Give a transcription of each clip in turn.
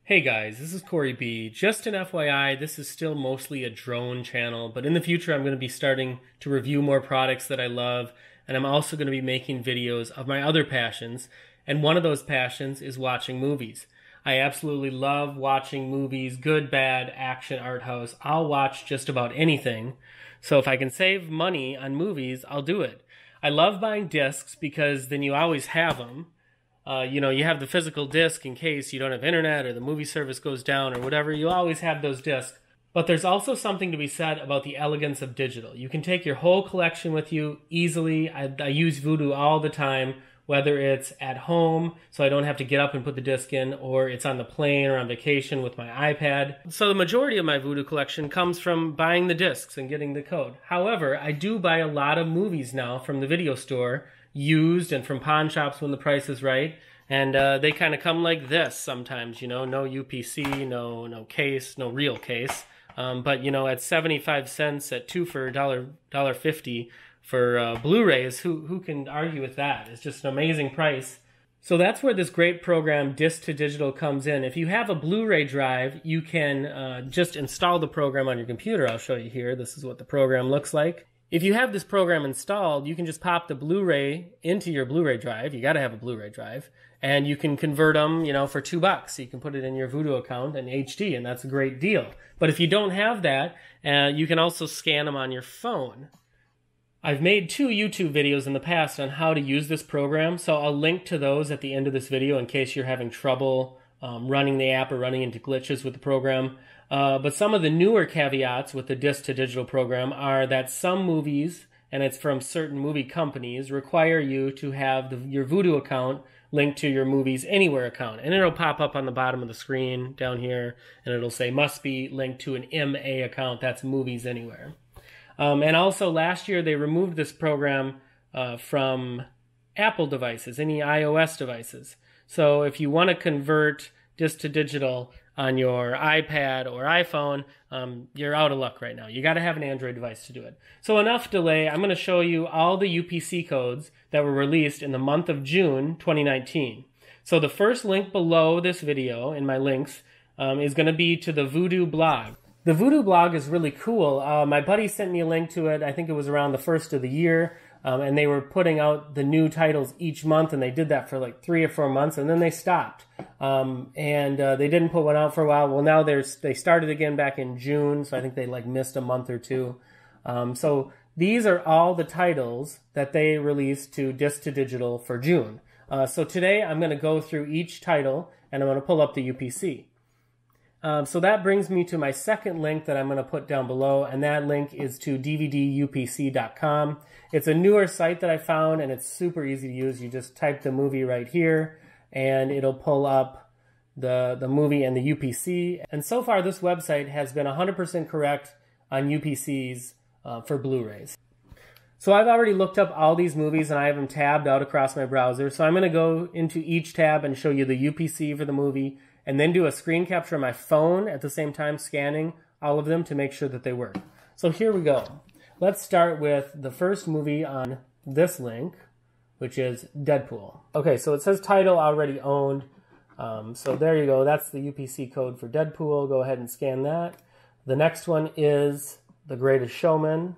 Hey guys, this is Corey B. Just an FYI, this is still mostly a drone channel, but in the future I'm going to be starting to review more products that I love, and I'm also going to be making videos of my other passions, and one of those passions is watching movies. I absolutely love watching movies, good, bad, action, art house. I'll watch just about anything, so if I can save money on movies, I'll do it. I love buying discs because then you always have them. You have the physical disc in case you don't have internet or the movie service goes down or whatever. You always have those discs. But there's also something to be said about the elegance of digital. You can take your whole collection with you easily. I use VUDU all the time, whether it's at home, so I don't have to get up and put the disc in, or it's on the plane or on vacation with my iPad. So the majority of my VUDU collection comes from buying the discs and getting the code. However, I do buy a lot of movies now from the video store, used and from pawn shops when the price is right, and they kind of come like this sometimes, no UPC, no case, no real case, but at 75 cents at 2 for $1.50 for Blu-rays, who can argue with that? It's just an amazing price. So that's where this great program Disc to Digital comes in. If you have a Blu-ray drive, you can just install the program on your computer. I'll show you here. This is what the program looks like. If you have this program installed, you can just pop the Blu-ray into your Blu-ray drive. You got to have a Blu-ray drive. And you can convert them, for $2. So you can put it in your VUDU account in HD, and that's a great deal. But if you don't have that, you can also scan them on your phone. I've made 2 YouTube videos in the past on how to use this program, so I'll link to those at the end of this video in case you're having trouble running the app or running into glitches with the program. But some of the newer caveats with the Disc to Digital program are that some movies, and it's from certain movie companies, require you to have your VUDU account linked to your Movies Anywhere account. And it'll pop up on the bottom of the screen down here, and it'll say must be linked to an MA account. That's Movies Anywhere. And also last year they removed this program from Apple devices, any iOS devices. So if you want to convert Disc to Digital on your iPad or iPhone, you're out of luck right now. You got to have an Android device to do it. So enough delay. I'm going to show you all the UPC codes that were released in the month of June 2019. So the first link below this video in my links is going to be to the VUDU blog. The VUDU blog is really cool. My buddy sent me a link to it. I think it was around the first of the year. And they were putting out the new titles each month, and they did that for like 3 or 4 months, and then they stopped. They didn't put one out for a while. Well, now they started again back in June, so I think they missed a month or two. So these are all the titles that they released to Disc to Digital for June. So today I'm going to go through each title, and I'm going to pull up the UPC. So that brings me to my second link that I'm going to put down below, and that link is to dvdupc.com. It's a newer site that I found, and it's super easy to use. You just type the movie right here, and it'll pull up the movie and the UPC. And so far, this website has been 100% correct on UPCs for Blu-rays. So I've already looked up all these movies, and I have them tabbed out across my browser. So I'm going to go into each tab and show you the UPC for the movie, and then do a screen capture on my phone at the same time, scanning all of them to make sure that they work. So here we go. Let's start with the first movie on this link, which is Deadpool. Okay, so it says title already owned. So there you go. That's the UPC code for Deadpool. Go ahead and scan that. The next one is The Greatest Showman.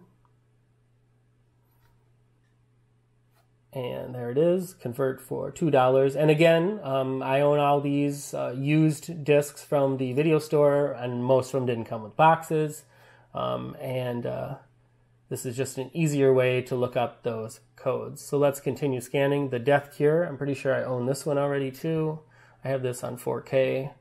And there it is, convert for $2. And again, I own all these used discs from the video store, and most of them didn't come with boxes. This is just an easier way to look up those codes. So let's continue scanning. The Death Cure, I'm pretty sure I own this one already too. I have this on 4K.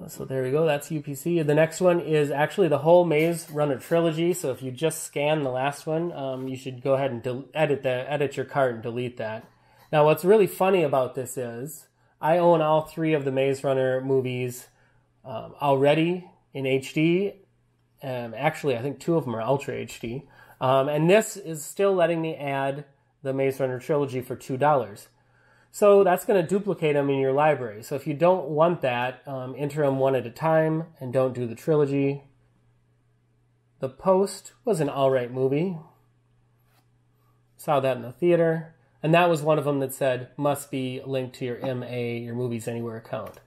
So there we go, that's UPC. The next one is actually the whole Maze Runner trilogy. So if you just scan the last one, you should go ahead and edit your cart and delete that. Now what's really funny about this is I own all 3 of the Maze Runner movies already in HD. Actually, I think 2 of them are Ultra HD. And this is still letting me add the Maze Runner trilogy for $2. So that's going to duplicate them in your library. So if you don't want that, enter them one at a time and don't do the trilogy. The Post was an alright movie. Saw that in the theater. And that was one of them that said, must be linked to your MA, your Movies Anywhere account.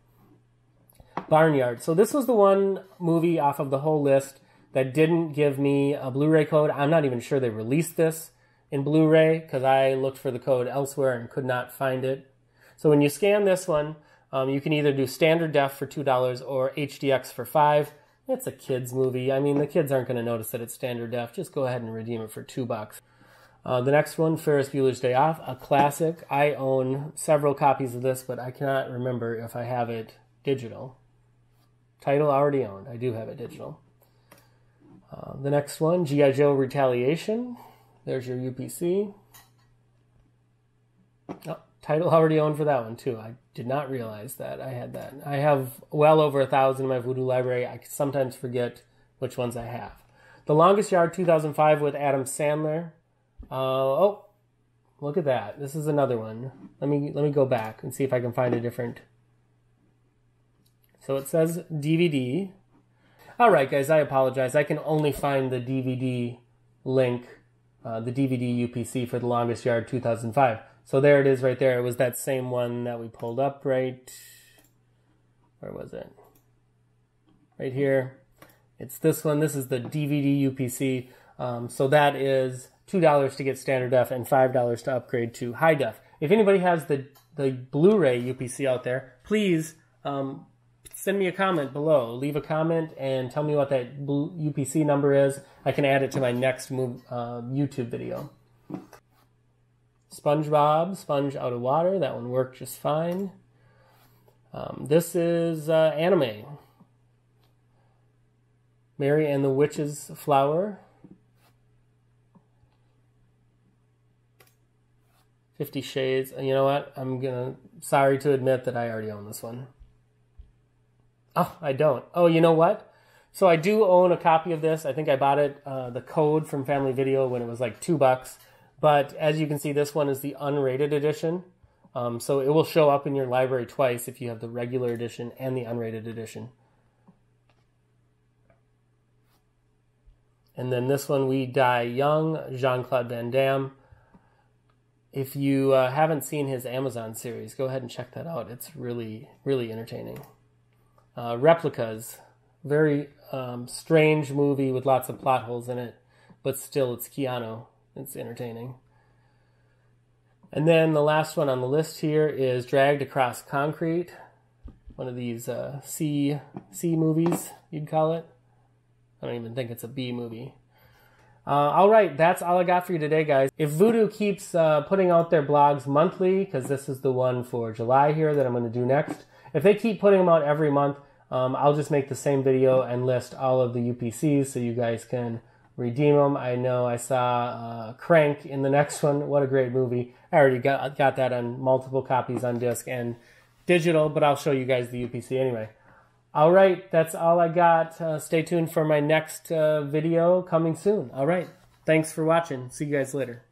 Barnyard. So this was the one movie off of the whole list that didn't give me a Blu-ray code. I'm not even sure they released this in Blu-ray because I looked for the code elsewhere and could not find it. So when you scan this one, you can either do standard def for $2 or HDX for $5. It's a kid's movie. I mean, the kids aren't going to notice that it's standard def. Just go ahead and redeem it for $2. The next one, Ferris Bueller's Day Off, a classic. I own several copies of this, but I cannot remember if I have it digital. Title already owned. I do have it digital. The next one, G.I. Joe Retaliation. There's your UPC. Oh, title already owned for that one, too. I did not realize that I had that. I have well over 1,000 in my VUDU library. I sometimes forget which ones I have. The Longest Yard 2005 with Adam Sandler. Oh, look at that. This is another one. Let me go back and see if I can find a different. So it says DVD. All right, guys, I apologize. I can only find the DVD link, the DVD UPC for The Longest Yard 2005. So there it is right there. It was that same one that we pulled up right... Where was it? Right here. It's this one. This is the DVD UPC. So that is $2 to get standard def and $5 to upgrade to high def. If anybody has the Blu-ray UPC out there, please send me a comment below. Leave a comment and tell me what that UPC number is. I can add it to my next YouTube video. SpongeBob, Sponge Out of Water. That one worked just fine. This is anime. Mary and the Witch's Flower. 50 Shades. You know what? Sorry to admit that I already own this one. Oh, I don't. Oh, you know what? So I do own a copy of this. I think I bought it, the code from Family Video when it was like $2. But as you can see, this one is the unrated edition. So it will show up in your library twice if you have the regular edition and the unrated edition. And then this one, We Die Young, Jean-Claude Van Damme. If you haven't seen his Amazon series, go ahead and check that out. It's really, really entertaining. Replicas, very strange movie with lots of plot holes in it, but still it's Keanu. It's entertaining. And then the last one on the list here is Dragged Across Concrete, one of these C movies, you'd call it. I don't even think it's a B movie. All right, that's all I got for you today, guys. If VUDU keeps putting out their blogs monthly, because this is the one for July here that I'm going to do next, if they keep putting them out every month, I'll just make the same video and list all of the UPCs so you guys can redeem them. I know I saw Crank in the next one. What a great movie. I already got that on multiple copies on disc and digital, but I'll show you guys the UPC anyway. All right, that's all I got. Stay tuned for my next video coming soon. All right, thanks for watching. See you guys later.